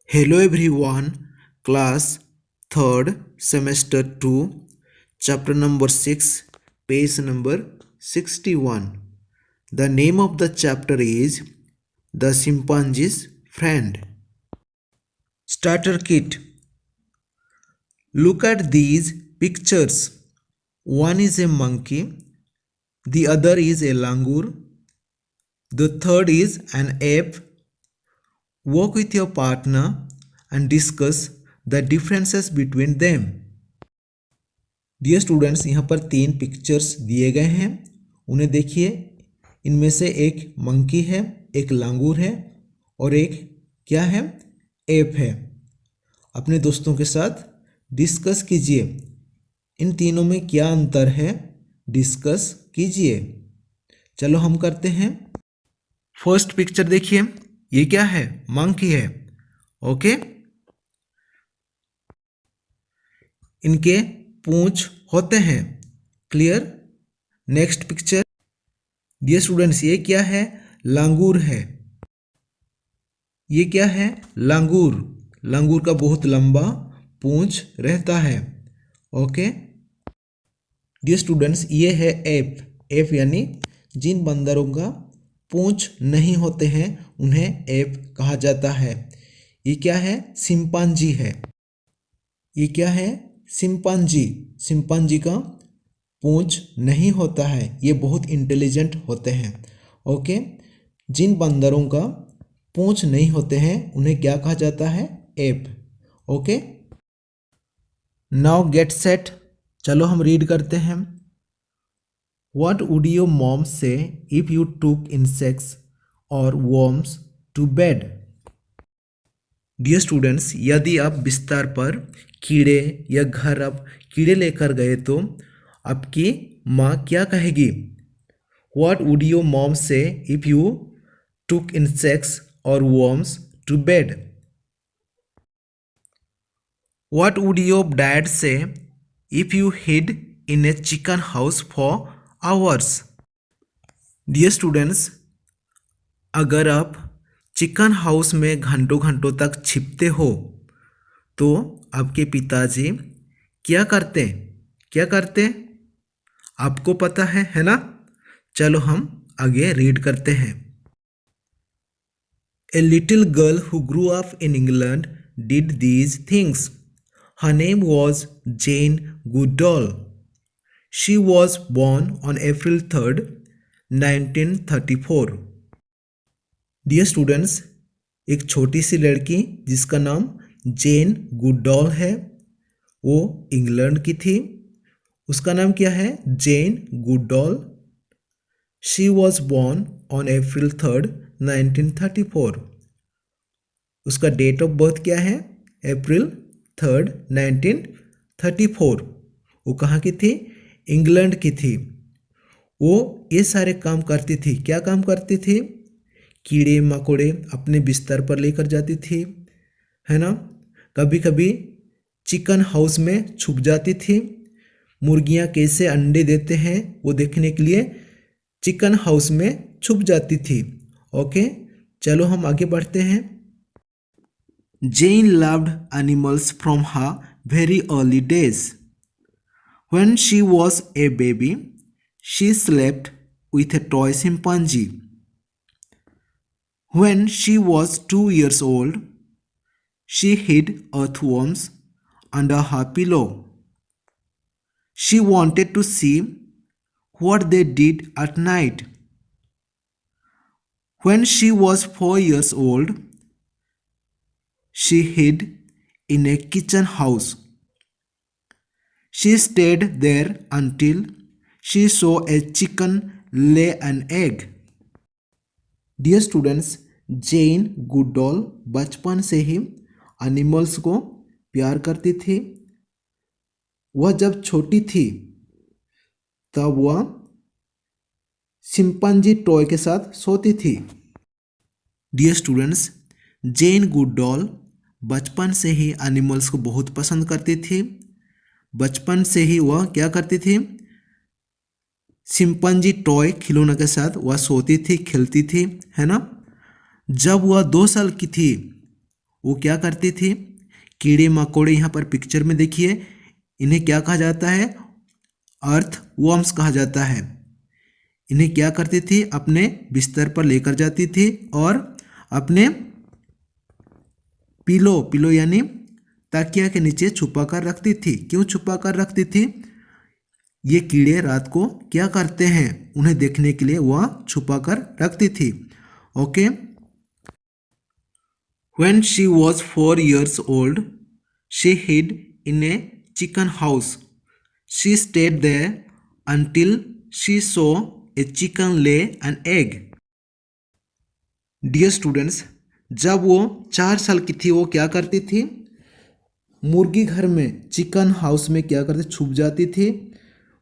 Hello everyone, class 3rd, semester 2, chapter number 6, page number 61. The name of the chapter is The Chimpanzee's Friend. Starter Kit. Look at these pictures. One is a monkey, the other is a langur, the third is an ape. Walk with your partner and discuss the differences between them. Dear students, यहाँ पर 3 pictures दिए गए हैं, उन्हें देखिए। इनमें से एक मंकी है, एक लांगूर है और एक क्या है, एप है। अपने दोस्तों के साथ डिस्कस कीजिए इन तीनों में क्या अंतर है, डिस्कस कीजिए। चलो हम करते हैं। फर्स्ट पिक्चर देखिए, ये क्या है, मंकी है। ओके, इनके पूंछ होते हैं। Clear. Next picture, dear students, ये क्या है, लांगूर है। ये क्या है, लांगूर। लांगूर का बहुत लंबा पूंछ रहता है। ओके डियर स्टूडेंट्स, ये है एप। एप यानी जिन बंदरों का पूंछ नहीं होते हैं उन्हें एप कहा जाता है। ये क्या है, चिंपांजी है। ये क्या है, चिंपांजी। चिंपांजी का पूंछ नहीं होता है, ये बहुत इंटेलिजेंट होते हैं। ओके, जिन बंदरों का पूंछ नहीं होते हैं उन्हें क्या कहा जाता है, app. Okay, now get set. चलो हम रीड करते हैं। What would your mom say if you took insects or worms to bed? Dear students, यदि आप बिस्तर पर कीड़े या घर आप कीड़े लेकर गए तो आपकी माँ क्या कहेगी? What would your mom say if you took insects or worms to bed? What would your dad say if you hid in a chicken house for hours? Dear students, अगर आप चिकन हाउस में घंटों घंटों तक छिपते हो तो आपके पिताजी क्या करते? क्या करते आपको पता है ना? चलो हम आगे रीड करते हैं। A little girl who grew up in England did these things. Her name was Jane Goodall. She was born on April 3rd, 1934. Dear students, एक छोटी सी लड़की जिसका नाम जेन गुडॉल है, वो इंग्लैंड की थी। उसका नाम क्या है, Jane Goodall. She was born on April 3rd, 1934। उसका डेट ऑफ बर्थ क्या है, अप्रैल 3rd, 1934। वो कहाँ की थी, इंग्लैंड की थी। वो ये सारे काम करती थी। क्या काम करती थी? कीड़े मकोड़े अपने बिस्तर पर लेकर जाती थी, है ना। कभी कभी चिकन हाउस में छुप जाती थी। मुर्गियां कैसे अंडे देते हैं वो देखने के लिए चिकन हाउस में छुप जाती थी। ओके, चलो हम आगे बढ़ते हैं। Jane loved animals from her very early days. When she was a baby she slept with a toy chimpanzee. When she was 2 years old, she hid earthworms under her pillow. She wanted to see what they did at night. When she was 4 years old, she hid in a kitchen house. She stayed there until she saw a chicken lay an egg. Dear students, Jane Goodall बचपन से ही animals को प्यार करती थी। वह जब छोटी थी तब वह चिंपांजी टॉय के साथ सोती थी। डियर स्टूडेंट्स, जेन गुडॉल बचपन से ही एनिमल्स को बहुत पसंद करती थी। बचपन से ही वह क्या करती थी, चिंपांजी टॉय खिलौनों के साथ वह सोती थी, खेलती थी, है ना। जब वह 2 साल की थी वो क्या करती थी, कीड़े मकोड़े, यहाँ पर पिक्चर में देखिए, इन्हें क्या कहा जाता है, अर्थ वर्म्स कहा जाता है। इन्हें क्या करती थी, अपने बिस्तर पर लेकर जाती थी और अपने पिलो यानी तकिया के नीचे छुपा कर रखती थी। क्यों छुपा कर रखती थी, ये कीड़े रात को क्या करते हैं उन्हें देखने के लिए वह छुपा कर रखती थी। Okay. When she was 4 years old, she hid in a chicken house. She stayed there until she saw a chicken lay an egg. Dear students, जब वो 4 साल की थी वो क्या करती थी, मुर्गी घर में चिकन हाउस में क्या करती, छुप जाती थी।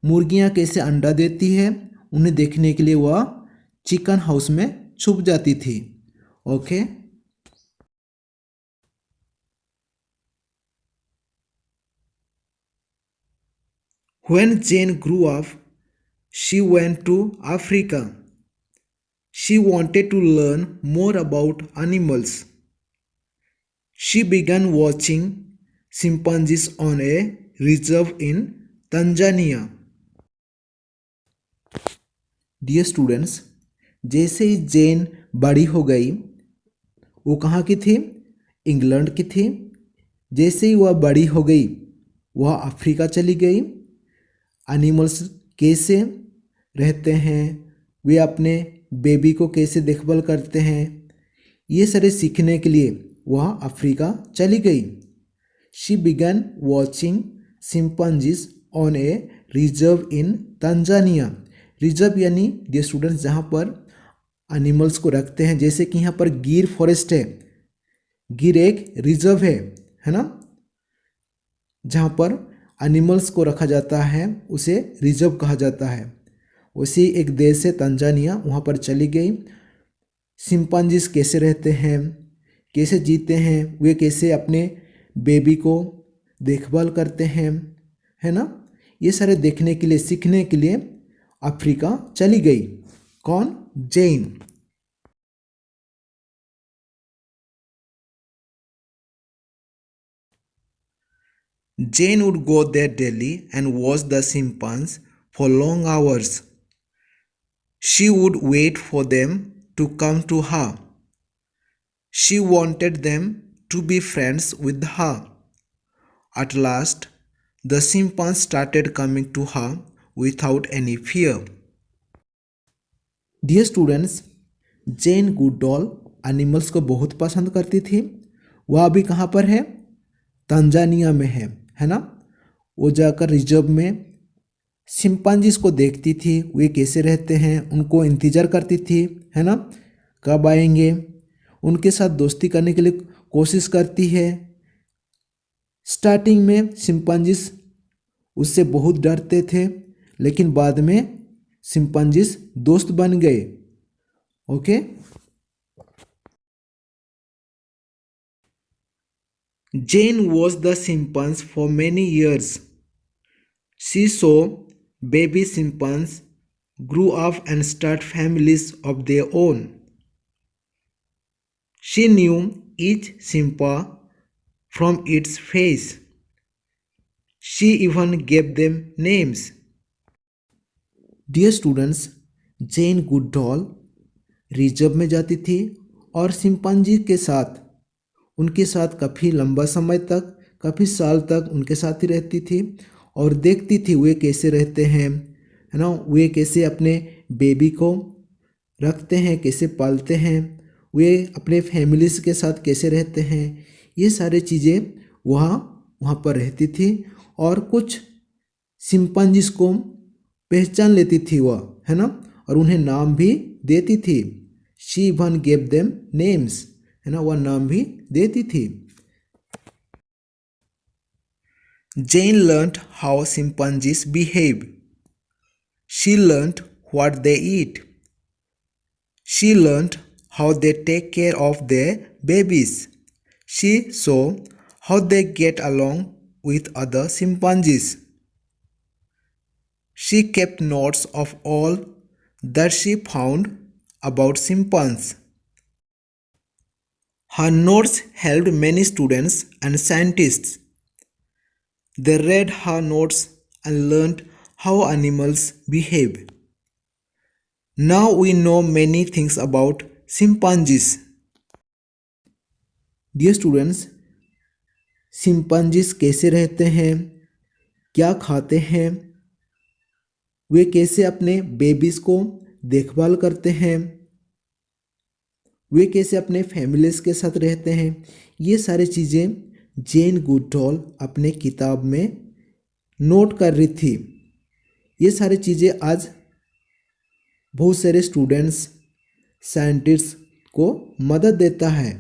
मुर्गियाँ कैसे अंडा देती है उन्हें देखने के लिए वह चिकन हाउस में छुप जाती थी। Okay. When Jane grew up, she went to Africa. She wanted to learn more about animals. She began watching chimpanzees on a reserve in Tanzania. Dear students, जैसे ही जेन बड़ी हो गई, वो कहाँ की थी, इंग्लैंड की थी। जैसे ही वह बड़ी हो गई वह अफ्रीका चली गई। एनिमल्स कैसे रहते हैं, वे अपने बेबी को कैसे देखभाल करते हैं, ये सारे सीखने के लिए वह अफ्रीका चली गई। She began watching chimpanzees on a reserve in Tanzania. Reserve यानी डियर स्टूडेंट्स जहाँ पर एनिमल्स को रखते हैं, जैसे कि यहाँ पर गिर फॉरेस्ट है, गिर एक रिजर्व है ना, जहाँ पर एनिमल्स को रखा जाता है उसे रिजर्व कहा जाता है। उसी एक देश है तंजानिया, वहाँ पर चली गई। चिंपैंजीज कैसे रहते हैं, कैसे जीते हैं, वे कैसे अपने बेबी को देखभाल करते हैं, है ना, ये सारे देखने के लिए सीखने के लिए अफ्रीका चली गई। कौन, जेन। Jane would go there daily and watch the chimpanzees for long hours. She would wait for them to come to her. She wanted them to be friends with her. At last, the chimpanzees started coming to her without any fear. Dear students, gen गुडडॉल animals को बहुत पसंद करती थी। वह अभी कहाँ पर है, तंजानिया में है ना। वो जाकर रिजर्व में चिंपैंजीज को देखती थी, वे कैसे रहते हैं, उनको इंतज़ार करती थी, है ना, कब आएंगे। उनके साथ दोस्ती करने के लिए कोशिश करती है। स्टार्टिंग में चिंपैंजीज उससे बहुत डरते थे, लेकिन बाद में चिंपैंजीज दोस्त बन गए। Okay. Jane watched the chimpanzees for many years. She saw baby chimpanzees grew up and start families of their own. She knew each chimpa from its face. She even gave them names. Dear students, gen गुडडॉल reserve में जाती थी और chimpanzee के साथ, उनके साथ काफ़ी लंबा समय तक, काफ़ी साल तक उनके साथ ही रहती थी और देखती थी वे कैसे रहते हैं, है ना, वे कैसे अपने बेबी को रखते हैं, कैसे पालते हैं, वे अपने फैमिलीज के साथ कैसे रहते हैं। ये सारी चीज़ें वहाँ पर रहती थी और कुछ चिंपैंजीज को पहचान लेती थी वह, है ना, और उन्हें नाम भी देती थी। She even gave them names, है ना, वह नाम भी देती थी। Jane learned how chimpanzees behave. She learned what they eat. She learned how they take care of their babies. She saw how they get along with other chimpanzees. She kept notes of all that she found about chimpanzees. Her notes helped many students and scientists. They read her notes and learned how animals behave. Now we know many things about chimpanzees. Dear students, chimpanzees कैसे रहते हैं, क्या खाते हैं, वे कैसे अपने babies को देखभाल करते हैं, वे कैसे अपने फैमिलीज के साथ रहते हैं, ये सारी चीज़ें जेन गुडडॉल अपने किताब में नोट कर रही थी। ये सारी चीज़ें आज बहुत सारे स्टूडेंट्स साइंटिस्ट को मदद देता है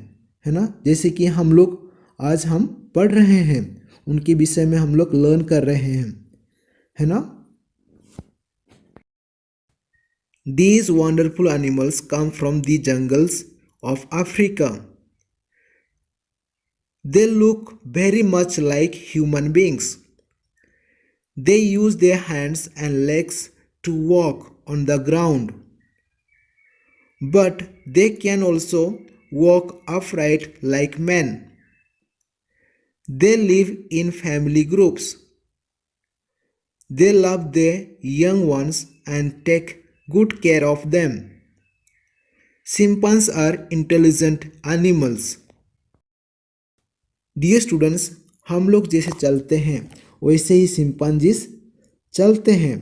ना। जैसे कि हम लोग आज हम पढ़ रहे हैं, उनके विषय में हम लोग लर्न कर रहे हैं, है ना। These wonderful animals come from the jungles of Africa. They look very much like human beings. They use their hands and legs to walk on the ground. But they can also walk upright like men. They live in family groups. They love their young ones and take good care of them. Chimpanzees are intelligent animals. Dear students, हम लोग जैसे चलते हैं वैसे ही chimpanzees चलते हैं,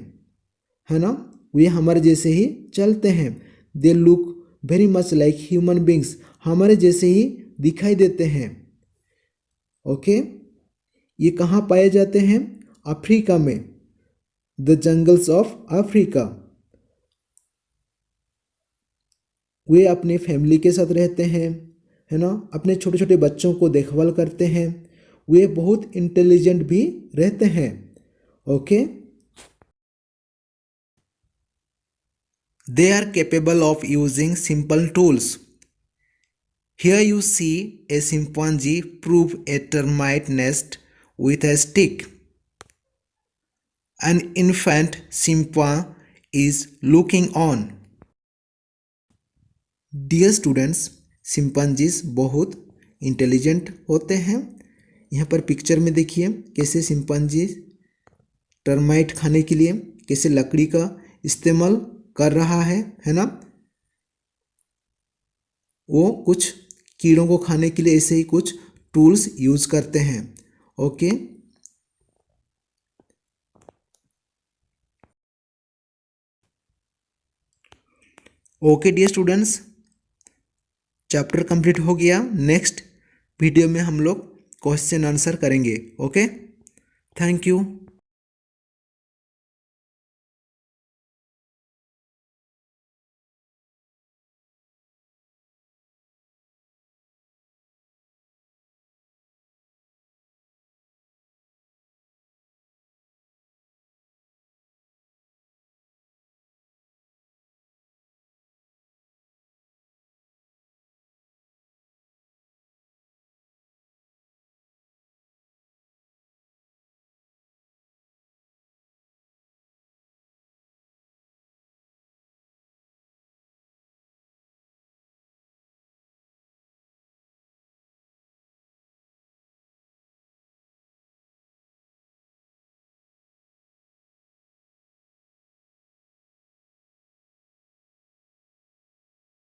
है ना। वे हमारे जैसे ही चलते हैं। They look very much like human beings, हमारे जैसे ही दिखाई देते हैं। ओके, ये कहाँ पाए जाते हैं? अफ्रीका में, द जंगल्स ऑफ अफ्रीका। वे अपने फैमिली के साथ रहते हैं, है ना। अपने छोटे छोटे बच्चों को देखभाल करते हैं। वे बहुत इंटेलिजेंट भी रहते हैं। Okay, they are capable of using simple tools. Here you see a chimpanzee prove a termite nest with a stick. An infant chimpanzee is looking on. Dear students, chimpanzees बहुत इंटेलिजेंट होते हैं। यहाँ पर picture में देखिए कैसे chimpanzee termite खाने के लिए कैसे लकड़ी का इस्तेमाल कर रहा है ना। वो कुछ कीड़ों को खाने के लिए ऐसे ही कुछ टूल्स यूज करते हैं। Okay, okay dear students, chapter complete हो गया। नेक्स्ट वीडियो में हम लोग क्वेश्चन आंसर करेंगे। Okay, thank you.